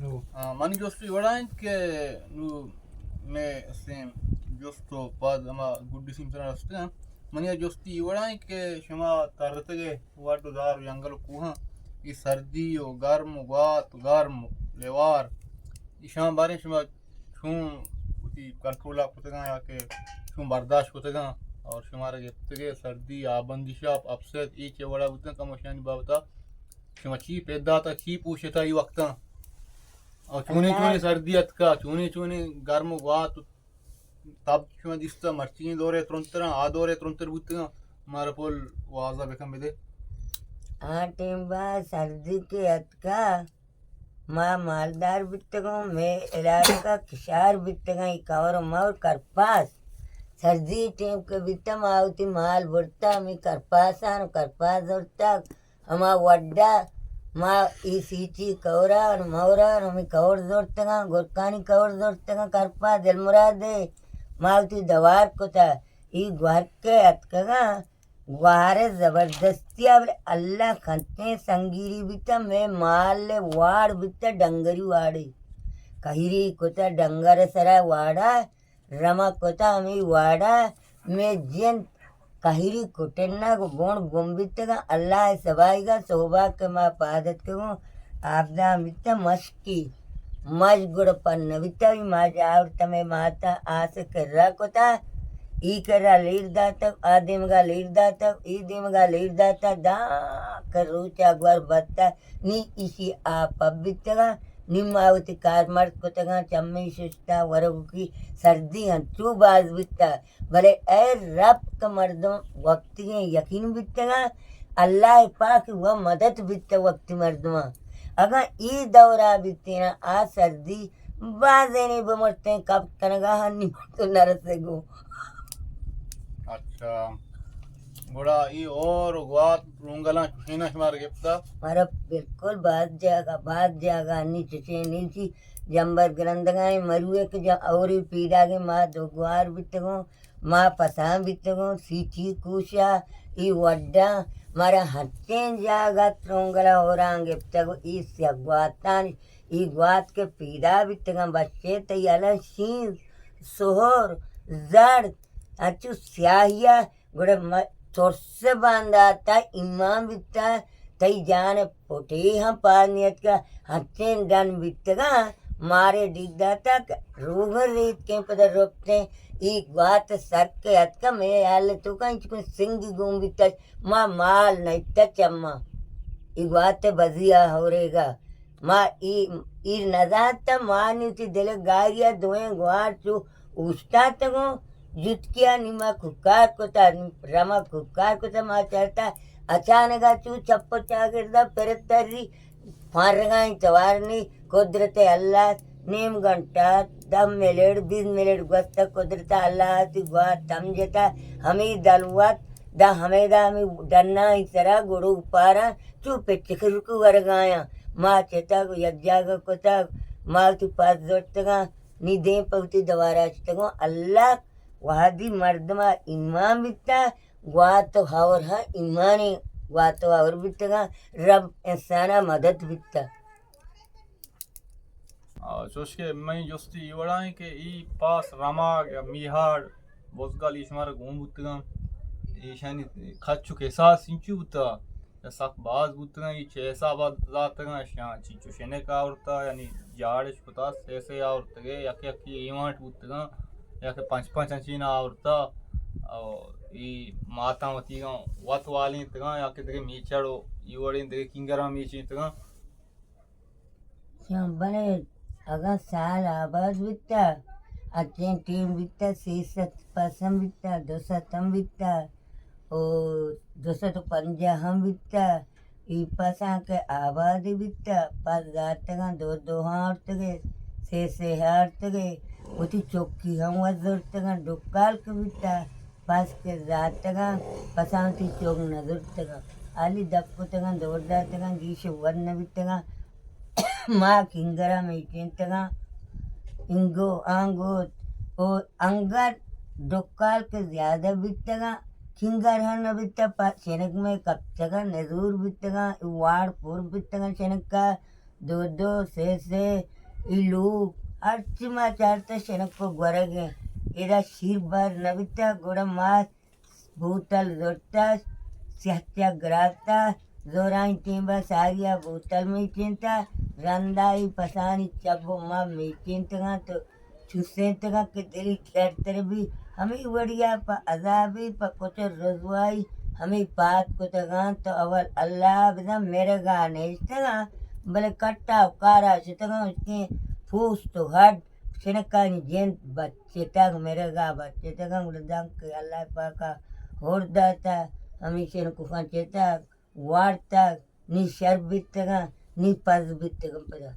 Mani giusto che me assim giusto paz ama good simpson asta mani giusto che chama tarte ke what dar jungle kuha e सर्दी o garmo gat garmo levar e chama बारे chama chum uti controla kutega ya ke chum bardash kutega और शुमार गे सर्दी आबंदिश upset ई के बड़ा उतना कमोशानी बाबता शुमा ची पैदा था ची पूछे था ये वक्त और चूने चूने सर्दियत का चूने चूने गर्म हुआ तो तब शुमा दिसता मर्ची दोरे तुरंतर आ दोरे तुरंतर बुतना मारा पोल वाजा बेकम बेदे आ टीम बा सर्दी के अतका माँ मालदार बित्तगो मैं इलाके का किशार बित्तगा ई कवर मौर करपास सर्दी टीम के बित्तम आवती माल बुरता मी करपासान करपास उरता हमा वड्डा माँ ई सीची कवरा और मौरा और हमें कवर जोड़तगा गोरकानी कवर जोड़तगा करपास दिलमुरादे मावती दवार को था ई ग्वार के अतकगा ग्वारे जबरदस्ती अब अल्लाह खंते संगीरी बिता मैं माल वाड़ बिता डंगरी वाड़ी कहिरी कोता डंगर सरा वाड़ा रमा कोता हमी वाड़ा मैं जिन कहिरी कुटन्ना को बोण बुम्बित का अल्लाह सबाईगा सोबा के माँ पादत के वो आपदा बिता मस्की मज गुड़ पन्न बिता भी माँ जावर तमे माता आस कर रहा कोता ಈ ಕರ ಲೀಡ್ದಾತ ಆ ದಿಮ್ಗ ಲೀಡ್ದಾತ ಈ ದಿಮ್ಗ ಲೀಡ್ದಾತ ದಾ ಕರುಚ ಅಗ್ವರ್ ಬತ್ತ ನೀ ಇಸಿ ಆ ಪಬ್ಬಿತ್ತಗ ನಿಮ್ಮ ಅವತಿ ಕಾರ್ ಮಾಡ್ಕೊತಗ ಚಮ್ಮಿ ಸುಸ್ತ ಹೊರಗುಕಿ सर्दी हंचू बाज बिता भले ए रब का मर्दों वक्त के यकीन बितगा अल्लाह पाक वह मदद बिता वक्त मर्दों अगर ई दौरा बिते ना आ सर्दी बाजे नहीं बमरते कब कनगा हन्नी तो नरसे गो अच्छा बड़ा ये और वात रुंगला चुना हमारे गिफ्ता मारा बिल्कुल बात जागा नीचे नीची जंबर ग्रंथगाए मरुए के जब और पीड़ा के माँ दोगवार बितगो माँ पसा बितगो सीची कुशा ई वड्डा मारा हत्ते जागा त्रोंगला हो रंगे तगो ई सगवातान ई ग्वात के पीड़ा बितगा बच्चे तैयाला शीर सोहर जड़ अचु स्याहिया गुड़े चोरसे बांधा था इमाम बिता तई जान पोटे हम पानियत का हत्ते डन बितगा मारे डिग्दा तक रूगर रेत के पदर रोकते एक बात सर के हथ का मैं आल तो कहीं सिंग घूम बिता माँ माल नहीं चम्मा एक बात बजिया हो रहेगा माँ ई नजात माँ नीति दिले गारिया धोए गुआर चू उस्ता तको जुटकिया निमा खुकार को था रमा खुकार को था माँ चढ़ता अचानक चू चप्पो चागिरदा पेरतरी फारगाई चवारनी कुदरते अल्लाह नीम घंटा 10 मिनट 20 मिनट गस्त कुदरता अल्लाह ती गुआ तम जेता हमी दलवत दा हमेदा हमी डन्ना ही तरह गुरु पारा चू पे चिखर को वरगाया माँ चेता को यज्ञाग को ता माँ तू पास जोड़तगा नी दे पवती दवारा चतगो अल्लाह वादी मर्दमा इमाम बिता गुआ तो हावर हा ईमानी गुआ तो हावर बितगा रब इंसाना मदद बिता जोश के मैं जोस्ती इवड़ा है कि ई पास रामा मीहाड़ बोसगाल इशमार घूम बुतगा ईशानी खच्चु के साथ सिंचु बुता सक बाज बुतगा ई छेसा बाज जातगा शां चिचु शेने का औरता यानी जाड़े छुता सेसे औरतगे यके यके इवांट बुतगा यके पांच पांच अंचीना औरता और ई मातावती गा वत वाली तगा यके तगे मीचड़ो इवड़ी तगे किंगरा मीची तगा बने अगर साल आबाद बिता अच्छे टीम बिता 6% बिता 200 बिता और 250 हम बिता ई पसा के आबाद बिता 5,000 तक दो हाथ तक से हाथ तक उती चौकी हम वजर तक डुकाल के बिता 5 के जात तक पसावती चौक नजर तक आली दक्को तक दौड़दा तक गीश वन बिता माँ किंगरा में केंतगा इंगो आंगो और अंगर डोकाल के ज्यादा बितगा किंगर हन बिता शेनक में कच्चगा नजूर बितगा वाड़ पूर बितगा शेनक का दो से इलू अर्चिमा चारता शनको गोरगे इरा शीर बार नविता गोड़ा मास भूतल जोड़ता सत्या ग्राता जोराई टीम्बा सारिया भूतल में चिंता रंदाई पसानी चब्बो माँ में चिंता तो छुसे तक के दिल खेर तेरे भी हमें बढ़िया प अजाबी प कुछ रजवाई हमें बात को तगा तो अवल अल्लाह बदा मेरे गाने इस तरह भले कट्टा कारा से तगा उसके फूस तो हट सिनका जेन बच्चे तक मेरे गा बच्चे तक उड़दंग के अल्लाह पाका होड़ दाता हमें से को फंचे तक वार तक नी शर्बित तक नी पज बित तक पर